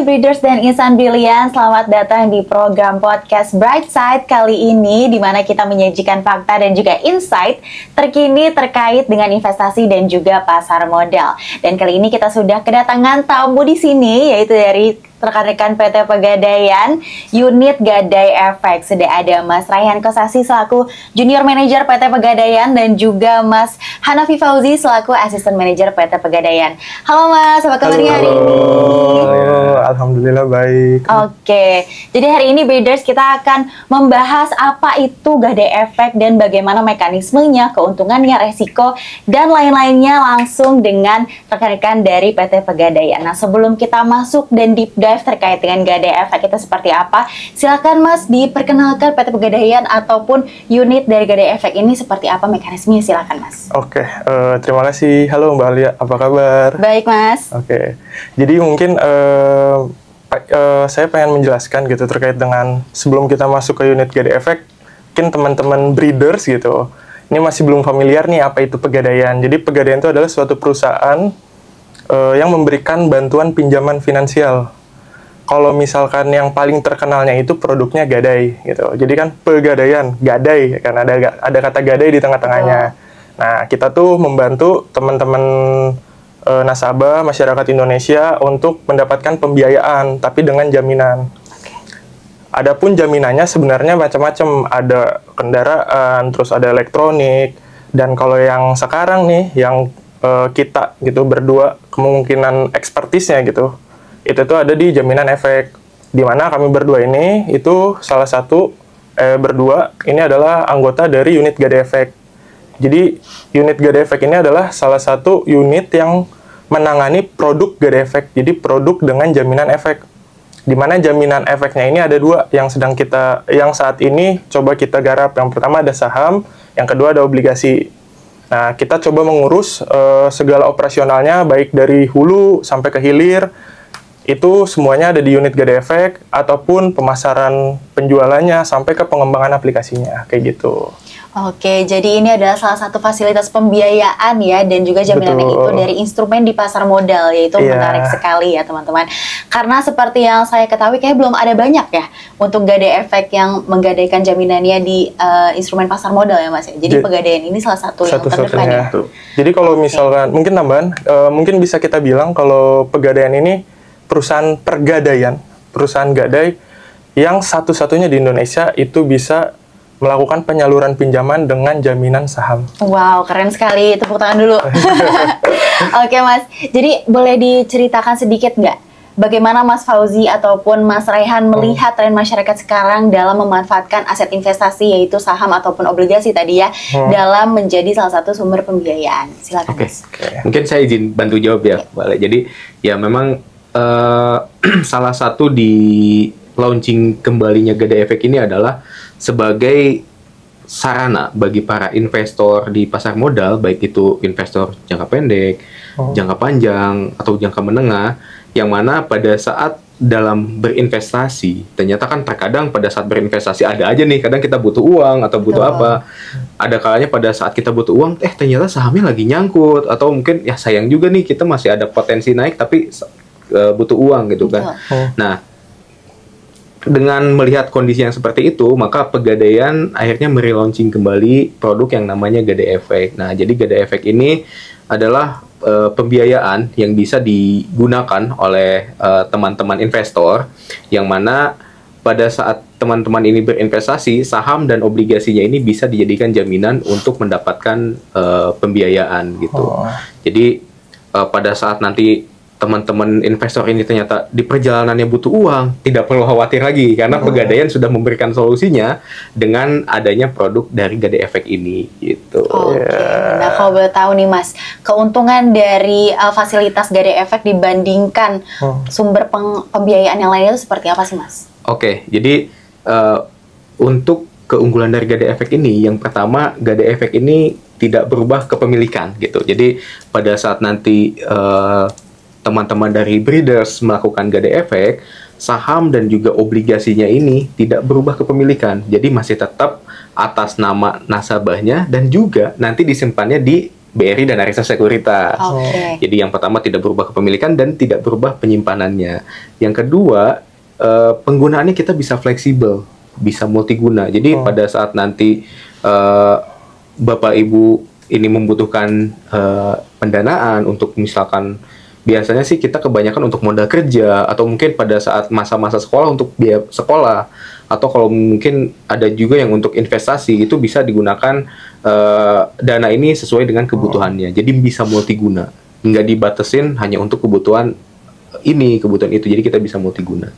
Hai Breeders dan insan brilian, selamat datang di program podcast Bright Side kali ini, di mana kita menyajikan fakta dan juga insight terkini terkait dengan investasi dan juga pasar modal. Dan kali ini kita sudah kedatangan tamu di sini, yaitu dari rekan-rekan PT Pegadaian, unit Gadai Efek. Sudah ada Mas Raihan Kosasi selaku Junior Manager PT Pegadaian dan juga Mas Hanafi Fauzi selaku Asisten Manager PT Pegadaian. Halo Mas, apa kabarnya hari ini? Halo, alhamdulillah baik. Oke, jadi hari ini Breeders kita akan membahas apa itu Gadai Efek dan bagaimana mekanismenya, keuntungannya, resiko, dan lain-lainnya langsung dengan rekan-rekan dari PT Pegadaian. Nah, sebelum kita masuk dan deep dive terkait dengan Gadai Efek itu seperti apa, silakan Mas diperkenalkan PT Pegadaian ataupun unit dari Gadai Efek ini seperti apa mekanismenya, silakan Mas. Oke, terima kasih. Halo Mbak Alia, apa kabar? Baik Mas. Oke, jadi mungkin saya pengen menjelaskan gitu terkait dengan sebelum kita masuk ke unit Gadai Efek, mungkin teman-teman breeders gitu, ini masih belum familiar nih apa itu Pegadaian. Jadi Pegadaian itu adalah suatu perusahaan yang memberikan bantuan pinjaman finansial. Kalau misalkan yang paling terkenalnya itu produknya Gadai gitu. Jadi kan Pegadaian, Gadai kan ada kata Gadai di tengah-tengahnya. Nah, kita tuh membantu teman-teman nasabah masyarakat Indonesia untuk mendapatkan pembiayaan tapi dengan jaminan. Adapun jaminannya sebenarnya macam-macam, ada kendaraan, terus ada elektronik, dan kalau yang sekarang nih yang kita gitu berdua kemungkinan ekspertisnya gitu, itu tuh ada di jaminan efek, di mana kami berdua ini itu salah satu berdua ini adalah anggota dari unit Gadai Efek. Jadi unit Gadai Efek ini adalah salah satu unit yang menangani produk Gadai Efek, jadi produk dengan jaminan efek. Di mana jaminan efeknya ini ada dua yang yang saat ini coba kita garap. Yang pertama ada saham, yang kedua ada obligasi. Nah, kita coba mengurus segala operasionalnya baik dari hulu sampai ke hilir. Itu semuanya ada di unit Gadai Efek, ataupun pemasaran penjualannya sampai ke pengembangan aplikasinya, kayak gitu. Oke, jadi ini adalah salah satu fasilitas pembiayaan ya, dan juga jaminannya itu dari instrumen di pasar modal, yaitu menarik sekali ya teman-teman. Karena seperti yang saya ketahui, kayak belum ada banyak ya untuk Gadai Efek yang menggadaikan jaminannya di instrumen pasar modal ya Mas. Jadi Pegadaian ini salah satu yang terdepan ya. Jadi kalau misalkan, mungkin tambahan, mungkin bisa kita bilang kalau Pegadaian ini perusahaan pergadaian, perusahaan gadai yang satu-satunya di Indonesia itu bisa melakukan penyaluran pinjaman dengan jaminan saham. Wow, keren sekali. Tepuk tangan dulu. Oke Mas, jadi boleh diceritakan sedikit nggak bagaimana Mas Fauzi ataupun Mas Raihan melihat tren masyarakat sekarang dalam memanfaatkan aset investasi yaitu saham ataupun obligasi tadi ya, dalam menjadi salah satu sumber pembiayaan. Silakan Mas. Mungkin saya izin bantu jawab ya, Mbak. Jadi ya memang salah satu di launching kembalinya Gadai Efek ini adalah sebagai sarana bagi para investor di pasar modal, baik itu investor jangka pendek, jangka panjang, atau jangka menengah, yang mana pada saat dalam berinvestasi, ternyata kan terkadang pada saat berinvestasi ada aja nih, kadang kita butuh uang atau butuh apa, ada kalanya pada saat kita butuh uang, ternyata sahamnya lagi nyangkut, atau mungkin ya sayang juga nih kita masih ada potensi naik tapi butuh uang gitu kan. Nah, dengan melihat kondisi yang seperti itu, maka Pegadaian akhirnya merelaunching kembali produk yang namanya Gadai Efek. Nah, jadi Gadai Efek ini adalah pembiayaan yang bisa digunakan oleh teman-teman investor, yang mana pada saat teman-teman ini berinvestasi, saham dan obligasinya ini bisa dijadikan jaminan untuk mendapatkan pembiayaan gitu. Jadi pada saat nanti teman-teman investor ini ternyata di perjalanannya butuh uang, tidak perlu khawatir lagi karena Pegadaian sudah memberikan solusinya dengan adanya produk dari Gadai Efek ini gitu. Nah, kalau boleh tahu nih Mas, keuntungan dari fasilitas Gadai Efek dibandingkan sumber pembiayaan yang lainnya itu seperti apa sih Mas? Jadi untuk keunggulan dari Gadai Efek ini, yang pertama Gadai Efek ini tidak berubah kepemilikan gitu. Jadi pada saat nanti teman-teman dari breeders melakukan Gadai Efek, saham dan juga obligasinya ini tidak berubah kepemilikan. Jadi masih tetap atas nama nasabahnya dan juga nanti disimpannya di BRI dan Reksa Sekuritas. Jadi yang pertama tidak berubah kepemilikan dan tidak berubah penyimpanannya. Yang kedua, penggunaannya kita bisa fleksibel, bisa multiguna. Jadi pada saat nanti Bapak Ibu ini membutuhkan pendanaan untuk misalkan, biasanya sih kita kebanyakan untuk modal kerja, atau mungkin pada saat masa-masa sekolah untuk biaya sekolah, atau kalau mungkin ada juga yang untuk investasi, itu bisa digunakan dana ini sesuai dengan kebutuhannya. Jadi bisa multiguna, nggak dibatasin hanya untuk kebutuhan ini, kebutuhan itu. Jadi kita bisa multiguna.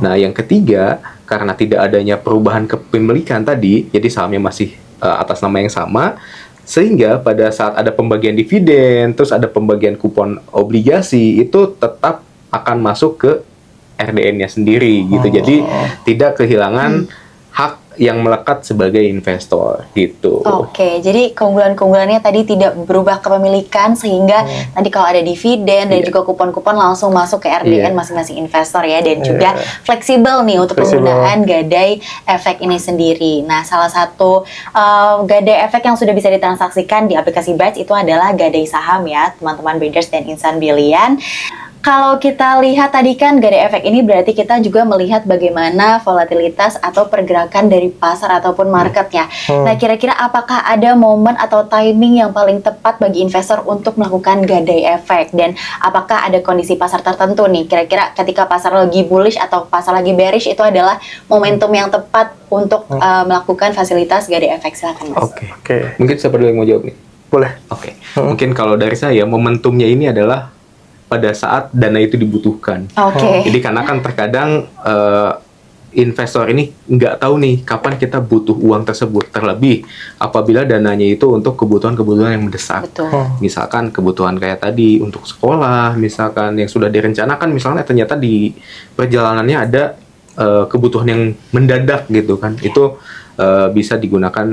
Nah, yang ketiga, karena tidak adanya perubahan kepemilikan tadi, jadi sahamnya masih atas nama yang sama, sehingga pada saat ada pembagian dividen, terus ada pembagian kupon obligasi, itu tetap akan masuk ke RDN-nya sendiri gitu. Jadi tidak kehilangan hak yang melekat sebagai investor gitu. Oke, jadi keunggulan-keunggulannya tadi tidak berubah kepemilikan, sehingga tadi kalau ada dividen dan juga kupon-kupon langsung masuk ke RDN masing-masing investor ya, dan juga fleksibel nih untuk penggunaan gadai efek ini sendiri. Nah, salah satu gadai efek yang sudah bisa ditransaksikan di aplikasi Bright itu adalah gadai saham ya, teman-teman Breeders dan Insan Billion. Kalau kita lihat tadi kan gadai efek ini berarti kita juga melihat bagaimana volatilitas atau pergerakan dari pasar ataupun marketnya. Nah, kira-kira apakah ada momen atau timing yang paling tepat bagi investor untuk melakukan gadai efek? Dan apakah ada kondisi pasar tertentu nih? Kira-kira ketika pasar lagi bullish atau pasar lagi bearish itu adalah momentum yang tepat untuk melakukan fasilitas gadai efek. Silakan, Mas. Oke. Mungkin siapa dulu yang mau jawab nih? Boleh. Oke. Mungkin kalau dari saya, momentumnya ini adalah pada saat dana itu dibutuhkan. Jadi karena kan terkadang investor ini nggak tahu nih kapan kita butuh uang tersebut, terlebih apabila dananya itu untuk kebutuhan-kebutuhan yang mendesak. Misalkan kebutuhan kayak tadi untuk sekolah, misalkan yang sudah direncanakan, misalnya ternyata di perjalanannya ada kebutuhan yang mendadak gitu kan, itu bisa digunakan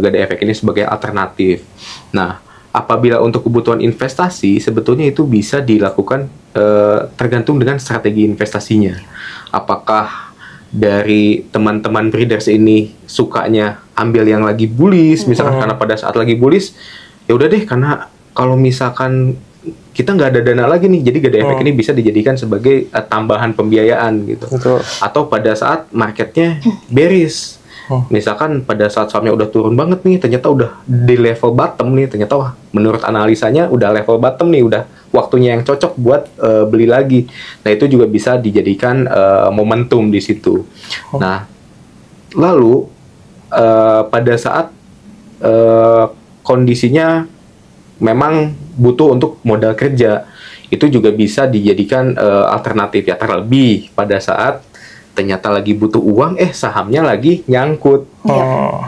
gadai efek ini sebagai alternatif. Nah, apabila untuk kebutuhan investasi, sebetulnya itu bisa dilakukan tergantung dengan strategi investasinya. Apakah dari teman-teman breeders ini sukanya ambil yang lagi bullish, misalkan karena pada saat lagi bullish, ya udah deh, karena kalau misalkan kita nggak ada dana lagi nih, jadi gadai efek ini bisa dijadikan sebagai tambahan pembiayaan gitu. Atau pada saat marketnya bearish, misalkan pada saat sahamnya udah turun banget nih, ternyata udah di level bottom nih, ternyata wah, menurut analisanya udah level bottom nih, udah waktunya yang cocok buat beli lagi. Nah, itu juga bisa dijadikan momentum di situ. Nah, lalu pada saat kondisinya memang butuh untuk modal kerja, itu juga bisa dijadikan alternatif ya, terlebih pada saat ternyata lagi butuh uang, sahamnya lagi nyangkut.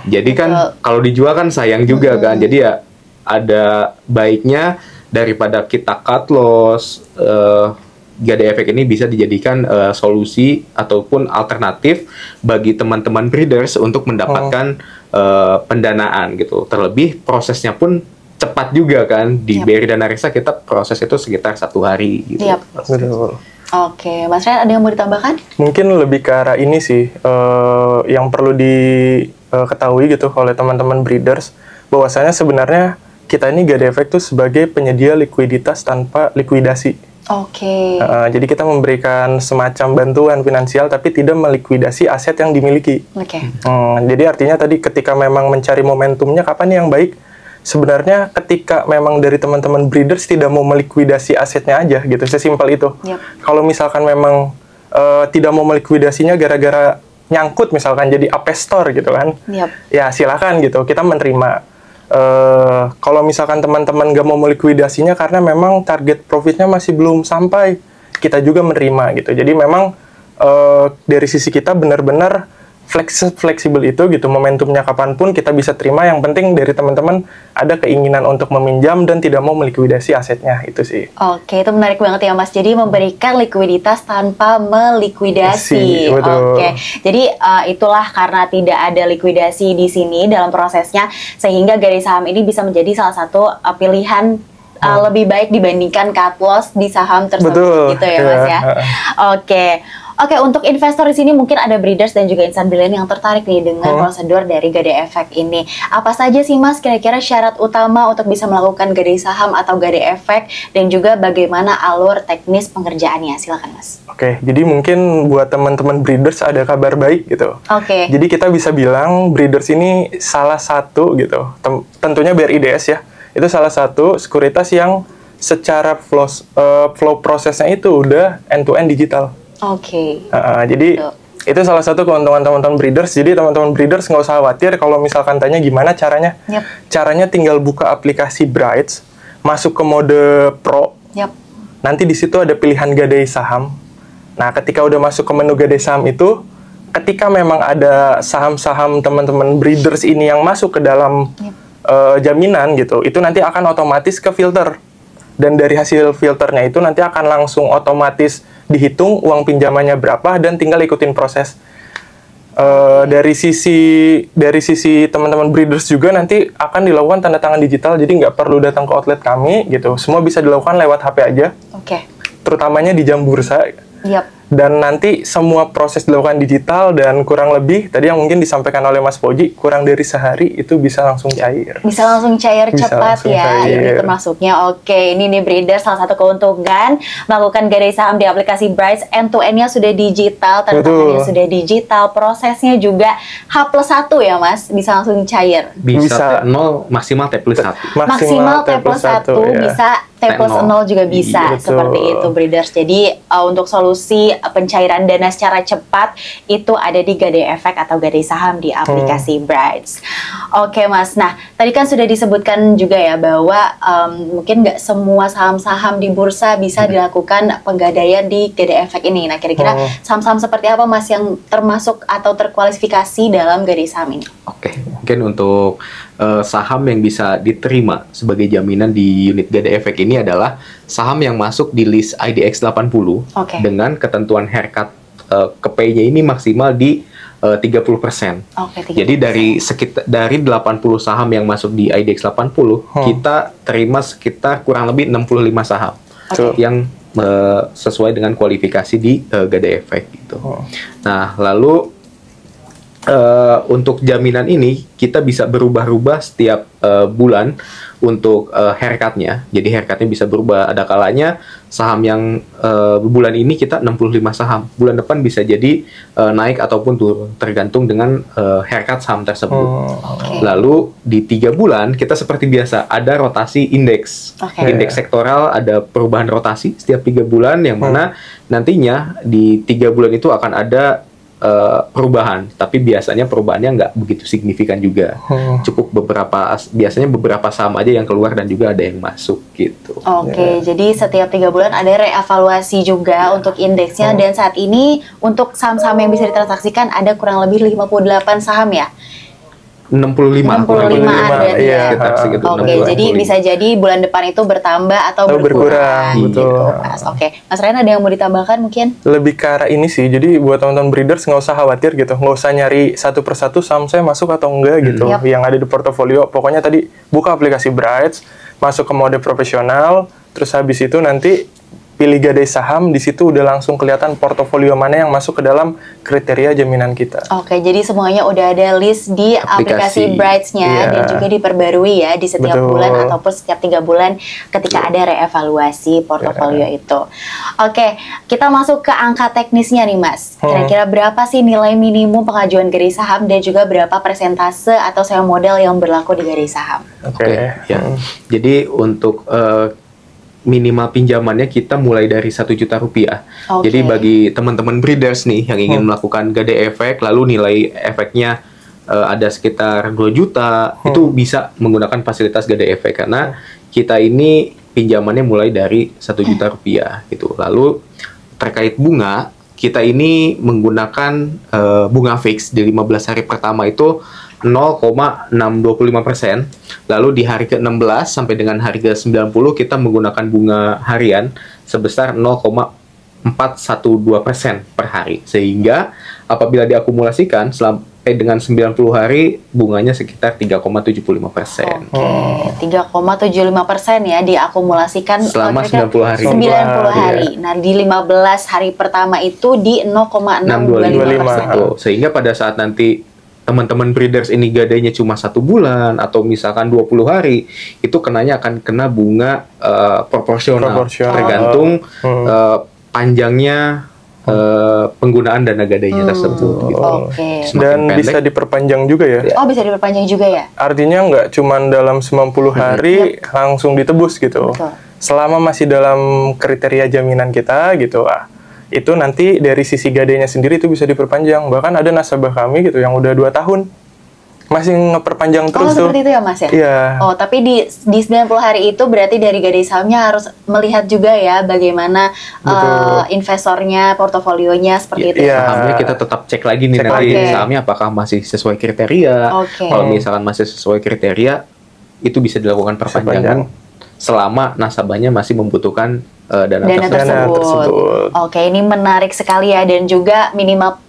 Jadi kan kalau dijual kan sayang juga kan. Jadi ya ada baiknya daripada kita cut loss, gadai efek ini bisa dijadikan solusi ataupun alternatif bagi teman-teman breeders untuk mendapatkan pendanaan gitu. Terlebih prosesnya pun cepat juga kan. Di BRI dan Reksa kita proses itu sekitar 1 hari gitu. Oke, Mas Ryan, ada yang mau ditambahkan? Mungkin lebih ke arah ini sih, yang perlu diketahui gitu oleh teman-teman breeders, bahwasanya sebenarnya kita ini gadai efek tuh sebagai penyedia likuiditas tanpa likuidasi. Jadi kita memberikan semacam bantuan finansial tapi tidak melikuidasi aset yang dimiliki. Jadi artinya tadi ketika memang mencari momentumnya kapan yang baik, sebenarnya ketika memang dari teman-teman breeders tidak mau melikuidasi asetnya aja gitu, sesimpel itu. Kalau misalkan memang tidak mau melikuidasinya gara-gara nyangkut misalkan jadi apestor gitu kan, ya silakan gitu, kita menerima. Kalau misalkan teman-teman nggak mau melikuidasinya karena memang target profitnya masih belum sampai, kita juga menerima gitu. Jadi memang dari sisi kita benar-benar fleksibel itu gitu, momentumnya kapanpun kita bisa terima, yang penting dari teman-teman ada keinginan untuk meminjam dan tidak mau melikuidasi asetnya, itu sih. Oke, itu menarik banget ya Mas, jadi memberikan likuiditas tanpa melikuidasi. Jadi itulah karena tidak ada likuidasi di sini dalam prosesnya, sehingga gadai saham ini bisa menjadi salah satu pilihan lebih baik dibandingkan cut loss di saham tersebut gitu ya Mas ya. Oke, untuk investor di sini mungkin ada breeders dan juga insan brilliant yang tertarik nih dengan prosedur dari Gade Efek ini. Apa saja sih Mas kira-kira syarat utama untuk bisa melakukan Gade saham atau Gade Efek, dan juga bagaimana alur teknis pengerjaannya? Silakan Mas. Oke, jadi mungkin buat teman-teman breeders ada kabar baik gitu. Oke. Jadi kita bisa bilang breeders ini salah satu gitu, tentunya BRIDS ya, itu salah satu sekuritas yang secara flow prosesnya itu udah end-to-end digital. Oke. Jadi itu salah satu keuntungan teman-teman breeders. Jadi teman-teman breeders nggak usah khawatir kalau misalkan tanya gimana caranya. Caranya tinggal buka aplikasi Brights, masuk ke mode Pro. Nanti di situ ada pilihan Gade saham. Nah, ketika udah masuk ke menu Gade saham itu, ketika memang ada saham-saham teman-teman breeders ini yang masuk ke dalam jaminan gitu, itu nanti akan otomatis ke filter. Dan dari hasil filternya itu nanti akan langsung otomatis dihitung uang pinjamannya berapa dan tinggal ikutin proses. Dari sisi teman-teman breeders juga nanti akan dilakukan tanda tangan digital, jadi nggak perlu datang ke outlet kami gitu. Semua bisa dilakukan lewat HP aja. Terutamanya di jam bursa. Dan nanti semua proses dilakukan digital, dan kurang lebih tadi yang mungkin disampaikan oleh Mas Fauji, kurang dari sehari itu bisa langsung cair. Bisa langsung cair cepat ya, ini termasuknya. Oke, ini nih breeder salah satu keuntungan melakukan Gade saham di aplikasi Brights, end-to-end-nya sudah digital, tanda tangannya sudah digital, prosesnya juga H+1 ya Mas, bisa langsung cair. Bisa T0 maksimal T+1. Maksimal T+1 bisa T+0 juga bisa, seperti itu breeders. Jadi untuk solusi pencairan dana secara cepat itu ada di Gade Efek atau Gade saham di aplikasi Brights. Oke Mas, nah tadi kan sudah disebutkan juga ya bahwa mungkin nggak semua saham-saham di bursa bisa dilakukan penggadaian di Gade Efek ini. Nah kira-kira saham-saham seperti apa Mas yang termasuk atau terkualifikasi dalam Gade saham ini? Oke, mungkin untuk saham yang bisa diterima sebagai jaminan di unit Gade Efek ini adalah saham yang masuk di list IDX 80 dengan ketentuan haircut kepay-nya ini maksimal di 30%. Jadi dari 80 saham yang masuk di IDX 80, kita terima sekitar kurang lebih 65 saham yang sesuai dengan kualifikasi di Gade Efek gitu. Nah, lalu untuk jaminan ini kita bisa berubah-ubah setiap bulan untuk haircutnya. Jadi haircutnya bisa berubah. Ada kalanya saham yang bulan ini kita 65 saham, bulan depan bisa jadi naik ataupun turun tergantung dengan haircut saham tersebut. Lalu di 3 bulan kita seperti biasa ada rotasi indeks. Indeks sektoral ada perubahan rotasi setiap 3 bulan, yang mana nantinya di 3 bulan itu akan ada perubahan, tapi biasanya perubahannya nggak begitu signifikan juga. Cukup biasanya beberapa saham aja yang keluar dan juga ada yang masuk gitu. Jadi setiap 3 bulan ada reevaluasi juga untuk indeksnya, dan saat ini untuk saham-saham yang bisa ditransaksikan ada kurang lebih 58 saham ya? 65 ada ya. Jadi bisa jadi bulan depan itu bertambah atau berkurang gitu, Mas. Mas Ryan ada yang mau ditambahkan mungkin? Lebih ke arah ini sih, jadi buat teman-teman breeders nggak usah khawatir gitu, nggak usah nyari satu persatu saham saya masuk atau enggak gitu, yang ada di portofolio. Pokoknya tadi buka aplikasi Brights, masuk ke mode profesional, terus habis itu nanti pilih Gade saham, di situ udah langsung kelihatan portofolio mana yang masuk ke dalam kriteria jaminan kita. Jadi semuanya udah ada list di aplikasi Brights-nya, dan juga diperbarui ya di setiap bulan ataupun setiap 3 bulan ketika ada reevaluasi portofolio itu. Kita masuk ke angka teknisnya nih Mas. Kira-kira berapa sih nilai minimum pengajuan Gade saham, dan juga berapa persentase atau sewa modal yang berlaku di Gade saham? Jadi untuk minimal pinjamannya kita mulai dari 1 juta rupiah. Jadi bagi teman-teman breeders nih yang ingin melakukan Gade Efek, lalu nilai efeknya ada sekitar 2 juta, itu bisa menggunakan fasilitas Gade Efek karena kita ini pinjamannya mulai dari 1 juta rupiah gitu. Lalu terkait bunga, kita ini menggunakan bunga fix di 15 hari pertama itu 0,625%. Lalu di hari ke-16 sampai dengan hari ke-90 kita menggunakan bunga harian sebesar 0,412% per hari. Sehingga apabila diakumulasikan dengan 90 hari bunganya sekitar 3,75%. Oke, 3,75% ya diakumulasikan Selama kira-kira 90 hari. 90 hari. Iya. Nah, di 15 hari pertama itu di 0,625%. Betul. Sehingga pada saat nanti teman-teman breeders ini gadainya cuma 1 bulan atau misalkan 20 hari, itu akan kena bunga proporsional. Tergantung panjangnya penggunaan dana gadainya tersebut. Gitu. Oke. Dan bisa diperpanjang juga ya. Oh, bisa diperpanjang juga ya? Artinya nggak cuma dalam 90 hari langsung ditebus gitu. Betul. Selama masih dalam kriteria jaminan kita gitu, itu nanti dari sisi gadainya sendiri itu bisa diperpanjang. Bahkan ada nasabah kami gitu yang udah 2 tahun masih ngeperpanjang terus tuh. Seperti itu ya Mas ya? Iya. Oh, tapi di 90 hari itu berarti dari gadai sahamnya harus melihat juga ya bagaimana investornya, portofolionya seperti itu. Iya. Sahamnya kita tetap cek lagi nih nanti sahamnya apakah masih sesuai kriteria. Kalau misalkan masih sesuai kriteria, itu bisa dilakukan perpanjangan selama nasabahnya masih membutuhkan dana tersebut. Oke, ini menarik sekali ya, dan juga minimal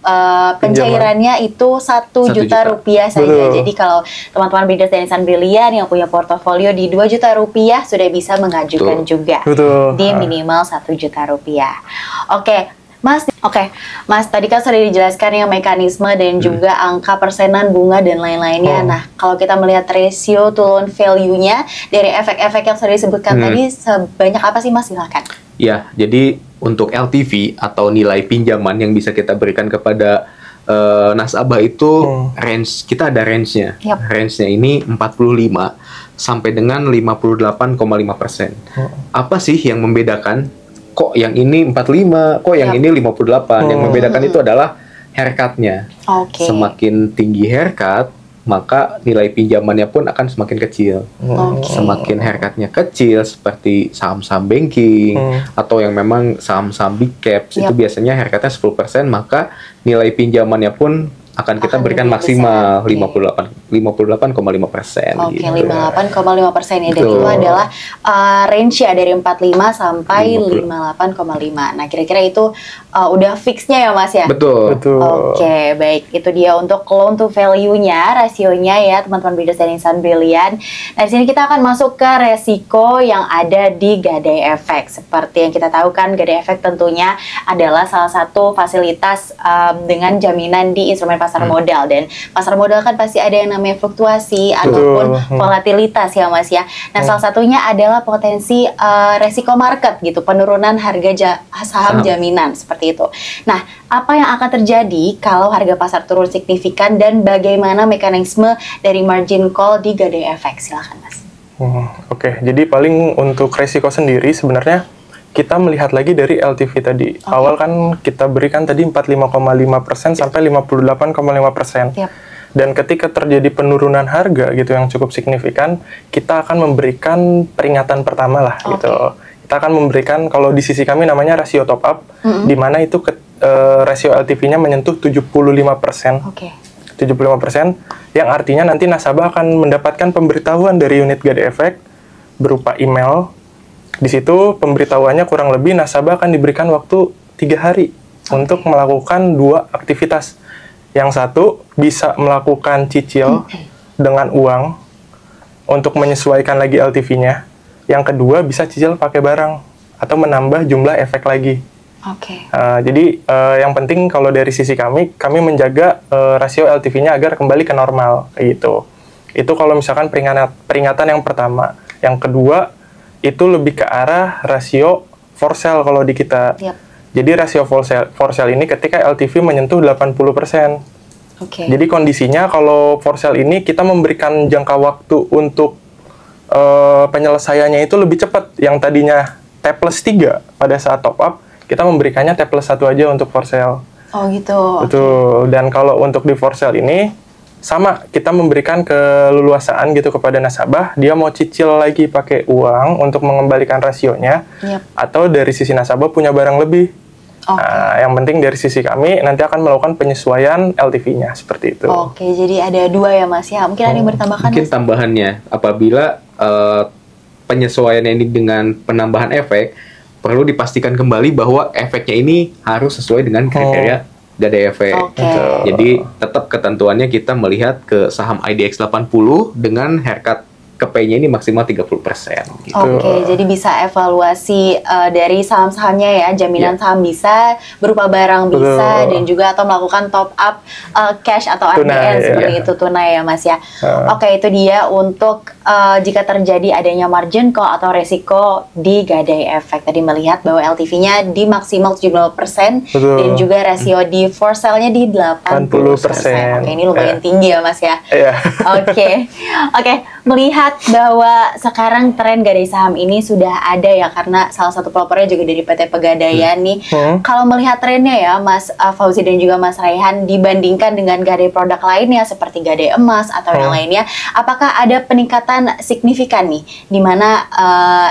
pencairannya itu 1 juta rupiah saja. Jadi kalau teman-teman breeders dan insan brilian yang punya portofolio di 2 juta rupiah sudah bisa mengajukan juga di minimal 1 juta rupiah. Mas, tadi kan sudah dijelaskan yang mekanisme dan juga angka persenan bunga dan lain-lainnya. Nah, kalau kita melihat ratio to loan value-nya dari efek-efek yang sudah disebutkan tadi, sebanyak apa sih Mas? Silakan. Ya, jadi untuk LTV atau nilai pinjaman yang bisa kita berikan kepada nasabah itu range, kita ada range-nya. Range-nya ini 45 sampai dengan 58,5%. Apa sih yang membedakan? Kok yang ini 45, kok yang ini 58. Yang membedakan itu adalah haircut-nya. Semakin tinggi haircut, maka nilai pinjamannya pun akan semakin kecil. Semakin haircut-nya kecil, seperti saham-saham banking, atau yang memang saham-saham big caps, itu biasanya haircut-nya 10%, maka nilai pinjamannya pun akan kita berikan maksimal 58,5%. Oke, 58,5% ya. Dan itu adalah range ya dari 45 sampai 58,5. Nah, kira-kira itu udah fixnya ya Mas ya? Betul. Oke, baik. Itu dia untuk loan to value-nya, rasionya ya teman-teman breeders dan insan brilian. Nah, di sini kita akan masuk ke resiko yang ada di Gadai Efek. Seperti yang kita tahu kan, Gadai Efek tentunya adalah salah satu fasilitas dengan jaminan di instrumen pasar modal, dan pasar modal kan pasti ada yang namanya fluktuasi ataupun volatilitas ya Mas ya. Nah, salah satunya adalah potensi resiko market gitu, penurunan harga saham jaminan seperti itu. Nah, apa yang akan terjadi kalau harga pasar turun signifikan dan bagaimana mekanisme dari margin call di Gadai Efek? Silakan Mas. Oke, jadi paling untuk resiko sendiri sebenarnya kita melihat lagi dari LTV tadi. Awal kan kita berikan tadi 45,5% sampai 58,5%. Dan ketika terjadi penurunan harga gitu yang cukup signifikan, kita akan memberikan peringatan pertama lah gitu. Kita akan memberikan, kalau di sisi kami namanya rasio top up, di mana itu rasio LTV-nya menyentuh 75%. 75%, yang artinya nanti nasabah akan mendapatkan pemberitahuan dari unit Gadai Efek berupa email. Di situ pemberitahuannya kurang lebih nasabah akan diberikan waktu 3 hari untuk melakukan 2 aktivitas. Yang satu bisa melakukan cicil dengan uang untuk menyesuaikan lagi LTV-nya. Yang kedua bisa cicil pakai barang atau menambah jumlah efek lagi. Jadi yang penting kalau dari sisi kami menjaga rasio LTV-nya agar kembali ke normal kayak gitu. Itu kalau misalkan peringatan yang pertama. Yang kedua itu lebih ke arah rasio for sale kalau di kita. Jadi rasio for sale ini ketika LTV menyentuh 80%. Jadi kondisinya kalau for sale ini kita memberikan jangka waktu untuk penyelesaiannya itu lebih cepat. Yang tadinya T+3 pada saat top up, kita memberikannya T+1 aja untuk for sale. Betul. Dan kalau untuk di for sale ini sama, kita memberikan keleluasaan gitu kepada nasabah, dia mau cicil lagi pakai uang untuk mengembalikan rasionya, atau dari sisi nasabah punya barang lebih. Yang penting dari sisi kami nanti akan melakukan penyesuaian LTV-nya seperti itu. Jadi ada 2 ya Mas ya. Mungkin ada yang bertambahkan? Mungkin tambahannya, apabila penyesuaian ini dengan penambahan efek, perlu dipastikan kembali bahwa efeknya ini harus sesuai dengan kriteria Gadai Efek. Oke. Jadi tetap ketentuannya kita melihat ke saham IDX 80 dengan haircut ke P-nya ini maksimal 30%. Gitu. Oke, jadi bisa evaluasi dari saham-sahamnya ya, jaminan saham bisa, berupa barang bisa, dan juga atau melakukan top up cash atau RDN seperti itu, tunai ya Mas ya. Oke, itu dia untuk jika terjadi adanya margin call atau resiko di Gadai Efek. Tadi melihat bahwa LTV-nya di maksimal 70% dan juga rasio di for sale-nya di 80%. Oke, ini lumayan tinggi ya Mas ya. Oke, melihat bahwa sekarang tren gadai saham ini sudah ada ya, karena salah satu pelopornya juga dari PT Pegadaian nih. Kalau melihat trennya ya Mas Fauzi dan juga Mas Raihan, dibandingkan dengan gadai produk lainnya seperti gadai emas atau yang lainnya, apakah ada peningkatan signifikan nih di mana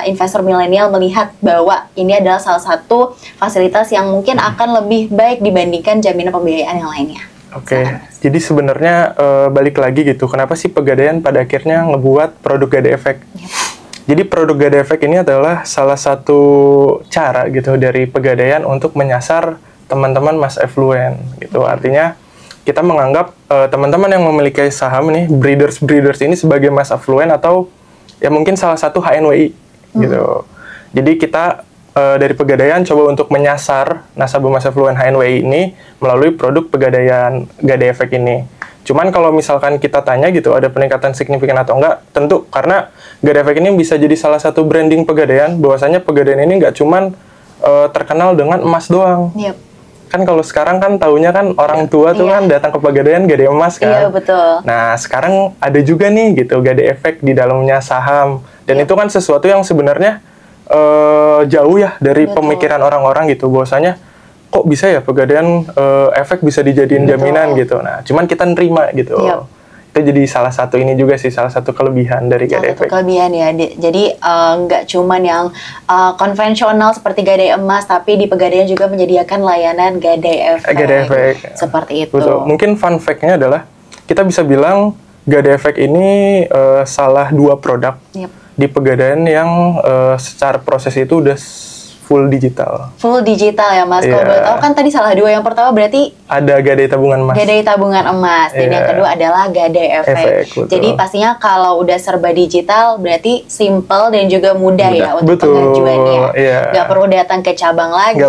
investor milenial melihat bahwa ini adalah salah satu fasilitas yang mungkin akan lebih baik dibandingkan jaminan pembiayaan yang lainnya? Oke, jadi sebenarnya balik lagi gitu, kenapa sih Pegadaian pada akhirnya ngebuat produk Gadai Efek? Jadi produk Gadai Efek ini adalah salah satu cara gitu dari Pegadaian untuk menyasar teman-teman mass affluent gitu. Artinya kita menganggap teman-teman yang memiliki saham nih, breeders ini sebagai mass affluent atau ya mungkin salah satu HNWI gitu. Jadi kita dari Pegadaian coba untuk menyasar nasabah mass affluent HNWI ini melalui produk Pegadaian Gadai Efek ini. Cuman kalau misalkan kita tanya gitu, ada peningkatan signifikan atau enggak? Tentu, karena Gadai Efek ini bisa jadi salah satu branding Pegadaian, bahwasanya Pegadaian ini nggak cuman terkenal dengan emas doang. Kan kalau sekarang kan taunya kan orang tua tuh kan datang ke Pegadaian gadai emas kan. Iya, betul. Nah, sekarang ada juga nih gitu Gadai Efek di dalamnya saham. Dan itu kan sesuatu yang sebenarnya jauh ya dari pemikiran orang-orang gitu, bahwasanya kok bisa ya Pegadaian Efek bisa dijadiin jaminan gitu. Nah, cuman kita nerima gitu. Itu jadi salah satu ini juga sih, salah satu kelebihan dari Gadai Efek. Kelebihan ya, jadi nggak cuman yang konvensional seperti gadai emas, tapi di Pegadaian juga menyediakan layanan Gadai Efek. Gadai Efek. Seperti itu. Betul. Mungkin fun fact-nya adalah kita bisa bilang Gadai Efek ini salah 2 produk di Pegadaian yang secara proses itu udah full digital. Full digital ya Mas. Kalau boleh tahu kan tadi salah 2. Yang pertama berarti ada gadai tabungan emas. Gadai tabungan emas. Dan yang kedua adalah Gadai Efek. Jadi pastinya kalau udah serba digital berarti simple dan juga mudah ya untuk pengajuannya. Gak perlu datang ke cabang lagi.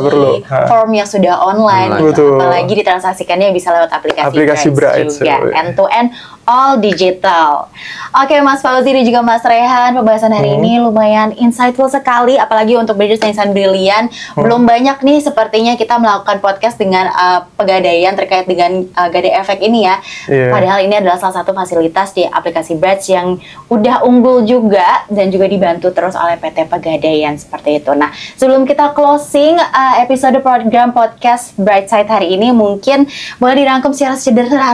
Formnya sudah online. Apalagi ditransaksikannya bisa lewat aplikasi Bright juga. End to end all digital. Oke Mas Fauzi dan juga Mas Rehan, pembahasan hari ini lumayan insightful sekali, apalagi untuk breeders dan insan brilian. Belum banyak nih sepertinya kita melakukan podcast dengan Pegadaian terkait dengan Gadai Efek ini ya. Padahal ini adalah salah satu fasilitas di aplikasi Bright yang udah unggul juga dan juga dibantu terus oleh PT Pegadaian seperti itu. Nah, sebelum kita closing episode program podcast Brightside hari ini, mungkin boleh dirangkum secara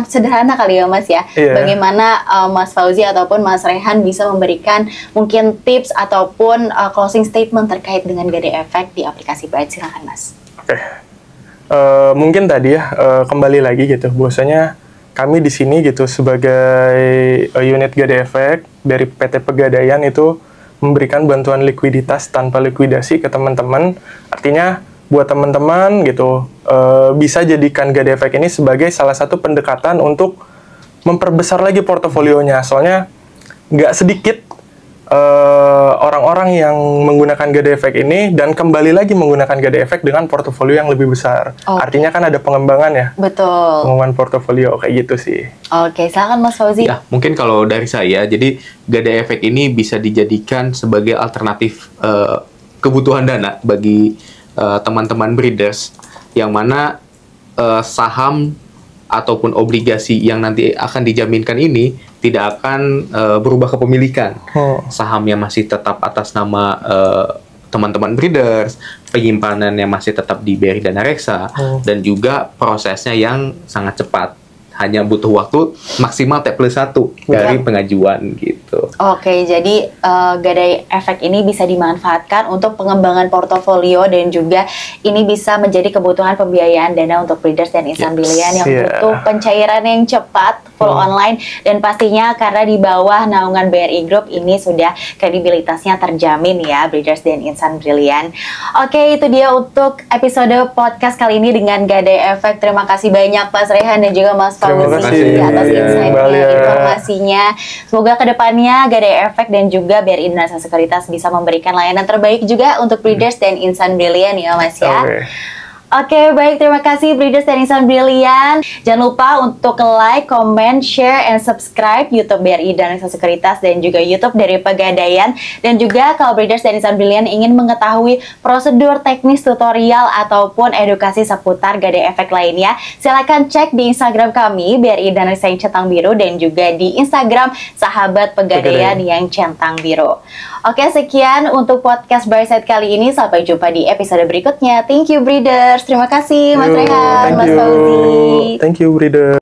sederhana kali ya Mas ya. Bagaimana Mas Fauzi ataupun Mas Rehan bisa memberikan mungkin tips ataupun closing statement terkait dengan Gadai Efek di aplikasi Bright. Silakan Mas. Mungkin tadi ya kembali lagi gitu, bahwasanya kami di sini gitu sebagai unit Gadai Efek dari PT Pegadaian itu memberikan bantuan likuiditas tanpa likuidasi ke teman-teman. Artinya buat teman-teman gitu bisa jadikan Gadai Efek ini sebagai salah satu pendekatan untuk memperbesar lagi portofolionya. Soalnya nggak sedikit orang-orang yang menggunakan Gadai Efek ini dan kembali lagi menggunakan Gadai Efek dengan portofolio yang lebih besar. Artinya kan ada pengembangan ya. Betul. Pengembangan portofolio kayak gitu sih. Oke, silakan Mas Fauzi. Ya, mungkin kalau dari saya, jadi Gadai Efek ini bisa dijadikan sebagai alternatif kebutuhan dana bagi teman-teman breeders, yang mana saham ataupun obligasi yang nanti akan dijaminkan ini tidak akan berubah kepemilikan. Sahamnya masih tetap atas nama teman-teman breeders, penyimpanannya masih tetap di BRI Dana Reksa, dan juga prosesnya yang sangat cepat. hanya butuh waktu maksimal T+1 dari pengajuan gitu. Oke, jadi Gadai Efek ini bisa dimanfaatkan untuk pengembangan portofolio dan juga ini bisa menjadi kebutuhan pembiayaan dana untuk breeders dan insan brilian yang butuh pencairan yang cepat, full online, dan pastinya karena di bawah naungan BRI Group ini sudah kredibilitasnya terjamin ya, breeders dan insan brilian. Oke, itu dia untuk episode podcast kali ini dengan Gadai Efek. Terima kasih banyak Mas Rehan dan juga Mas Fauzi atas insight-nya, informasinya. Semoga kedepannya Gadai Efek dan juga BRI Indonesia Sekuritas bisa memberikan layanan terbaik juga untuk breeders dan insan brilian ya Mas ya. Oke, baik, terima kasih breeders dan insan brilian. Jangan lupa untuk like, comment, share, and subscribe YouTube BRI Indonesia Sekuritas dan juga YouTube dari Pegadaian. Dan juga kalau breeders dan insan brilian ingin mengetahui prosedur teknis tutorial ataupun edukasi seputar Gadai Efek lainnya, silakan cek di Instagram kami BRI Indonesia yang centang biru dan juga di Instagram Sahabat Pegadaian yang centang biru. Oke, sekian untuk podcast Brightside kali ini. Sampai jumpa di episode berikutnya. Thank you breeders. Terima kasih Mas Rehan, Mas Fauzi. Thank you breeders.